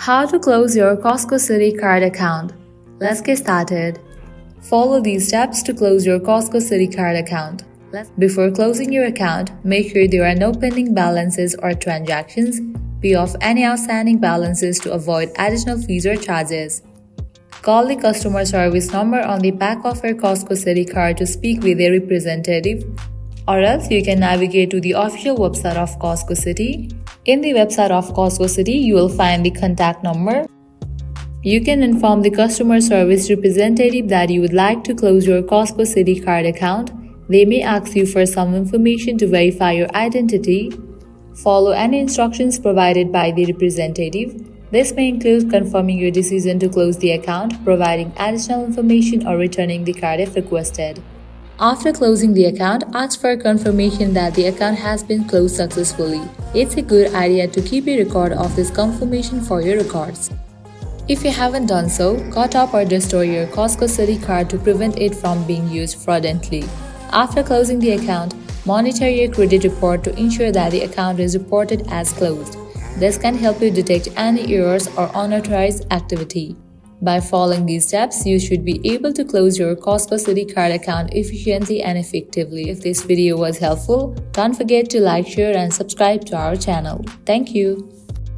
How to close your Costco Citi Card account. Let's get started. Follow these steps to close your Costco Citi Card account. Before closing your account, make sure there are no pending balances or transactions. Pay off any outstanding balances to avoid additional fees or charges. Call the customer service number on the back of your Costco Citi Card to speak with a representative, or else you can navigate to the official website of Costco Citi. In the website of Costco Citi, you will find the contact number. You can inform the customer service representative that you would like to close your Costco Citi Card account. They may ask you for some information to verify your identity. Follow any instructions provided by the representative. This may include confirming your decision to close the account, providing additional information, or returning the card if requested. After closing the account, ask for confirmation that the account has been closed successfully. It's a good idea to keep a record of this confirmation for your records. If you haven't done so, cut off or destroy your Costco Citi Card to prevent it from being used fraudulently. After closing the account, monitor your credit report to ensure that the account is reported as closed. This can help you detect any errors or unauthorized activity. By following these steps, you should be able to close your Costco Citi Card account efficiently and effectively. If this video was helpful, don't forget to like, share, and subscribe to our channel. Thank you.